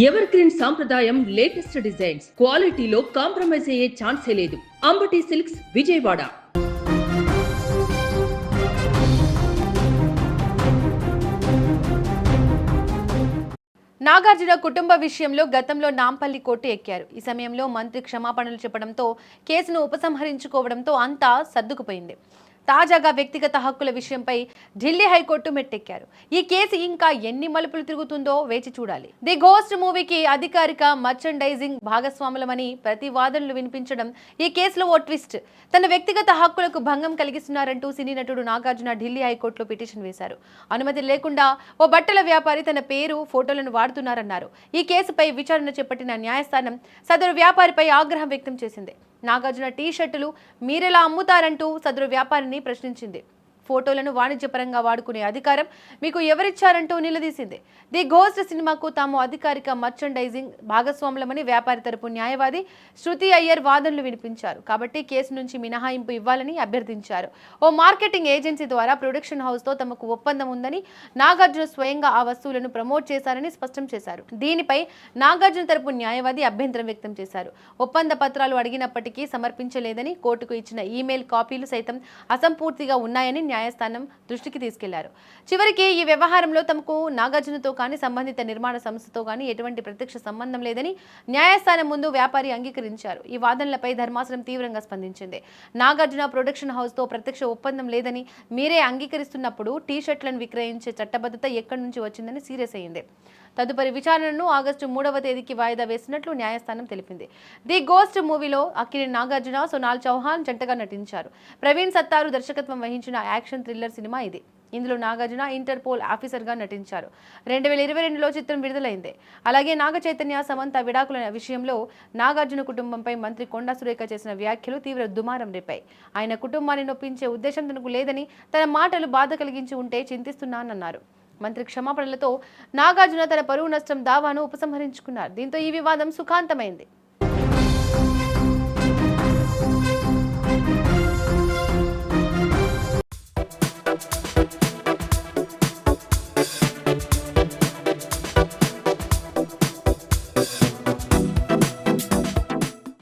Ever green సాంప్రదాయం latest designs క్వాలిటీలో compromise అయ్యే ఛాన్సే లేదు. అంబటి సిల్క్స్ విజయవాడ. నాగార్జున కుటుంబ విషయంలో గతంలో నాంపల్లి కోర్టు ఎక్కారు. ఈ సమయంలో మంత్రి క్షమాపణలు చెప్పడంతో కేసును ఉపసంహరించుకోవడంతో అంతా సర్దుకుపోయింది. తాజాగా వ్యక్తిగత హక్కుల విషయంపై ఢిల్లీ హైకోర్టు మెట్టెక్కారు. ఈ కేసు ఇంకా ఎన్ని మలుపులు తిరుగుతుందో వేచి చూడాలి. ది గోస్ట్ మూవీకి అధికారిక మర్చండైజింగ్ భాగస్వాములమని ప్రతివాదనలు వినిపించడం ఈ కేసులో ఓ ట్విస్ట్. తన వ్యక్తిగత హక్కులకు భంగం కలిగిస్తున్నారంటూ సినీ నటుడు నాగార్జున ఢిల్లీ హైకోర్టులో పిటిషన్ వేశారు. అనుమతి లేకుండా ఓ బట్టల వ్యాపారి తన పేరు, ఫోటోలను వాడుతున్నారన్నారు. ఈ కేసుపై విచారణ చేపట్టిన న్యాయస్థానం సదరు వ్యాపారిపై ఆగ్రహం వ్యక్తం చేసింది. నాగార్జున టీ షర్టులు మీరెలా అమ్ముతారంటూ సదరు వ్యాపారిని ప్రశ్నించింది. ఫోటోలను వాణిజ్యపరంగా వాడుకునే అధికారం మీకు ఎవరిచ్చారంటూ నిలదీసింది. ది గోస్ట్ సినిమాకు తాము అధికారిక మర్చండైజింగ్ భాగస్వాములమని వ్యాపారి తరపు న్యాయవాది శృతి అయ్యర్ వాదనలు వినిపించారు. కాబట్టి కేసు నుంచి మినహాయింపు ఇవ్వాలని అభ్యర్థించారు. ఓ మార్కెటింగ్ ఏజెన్సీ ద్వారా ప్రొడక్షన్ హౌస్తో తమకు ఒప్పందం ఉందని, నాగార్జున స్వయంగా ఆ వస్తువులను ప్రమోట్ చేశారని స్పష్టం చేశారు. దీనిపై నాగార్జున తరపు న్యాయవాది అభ్యంతరం వ్యక్తం చేశారు. ఒప్పంద పత్రాలు అడిగినప్పటికీ సమర్పించలేదని, కోర్టుకు ఇచ్చిన ఈమెయిల్ కాపీలు సైతం అసంపూర్తిగా ఉన్నాయని న్యాయస్థానం దృష్టికి తీసుకెళ్లారు. చివరికి ఈ వ్యవహారంలో తమకు నాగార్జునతో కానీ సంబంధిత నిర్మాణ సంస్థతో కానీ ఎటువంటి ప్రత్యక్ష సంబంధం లేదని న్యాయస్థానం ముందు వ్యాపారి అంగీకరించారు. ఈ వాదనలపై ధర్మాసనం తీవ్రంగా స్పందించింది. నాగార్జున ప్రొడక్షన్ హౌస్తో ప్రత్యక్ష ఒప్పందం లేదని మీరే అంగీకరిస్తున్నప్పుడు టీ షర్ట్లను విక్రయించే చట్టబద్ధత ఎక్కడి నుంచి వచ్చిందని సీరియస్ అయింది. తదుపరి విచారణను ఆగస్టు 3వ తేదీకి వాయిదా వేసినట్లు న్యాయస్థానం తెలిపింది. ది గోస్ట్ మూవీలో అక్కినేని నాగార్జున, సోనాల్ చౌహాన్ జంటగా నటించారు. ప్రవీణ్ సత్తారు దర్శకత్వం వహించిన యాక్షన్ థ్రిల్లర్ సినిమా ఇది. ఇందులో నాగార్జున ఇంటర్పోల్ ఆఫీసర్గా నటించారు. 2022లో చిత్రం విడుదలైంది. అలాగే నాగ చైతన్య, సమంత విడాకుల విషయంలో నాగార్జున కుటుంబంపై మంత్రి కొండా సురేఖ చేసిన వ్యాఖ్యలు తీవ్ర దుమారం రేపాయి. ఆయన కుటుంబాన్ని నొప్పించే ఉద్దేశం తనకు లేదని, తన మాటలు బాధ కలిగించి ఉంటే చింతిస్తున్నానన్నారు. మంత్రి క్షమాపణలతో నాగార్జున తన పరువు నష్టం దావాను ఉపసంహరించుకున్నారు. దీంతో ఈ వివాదం సుఖాంతమైంది.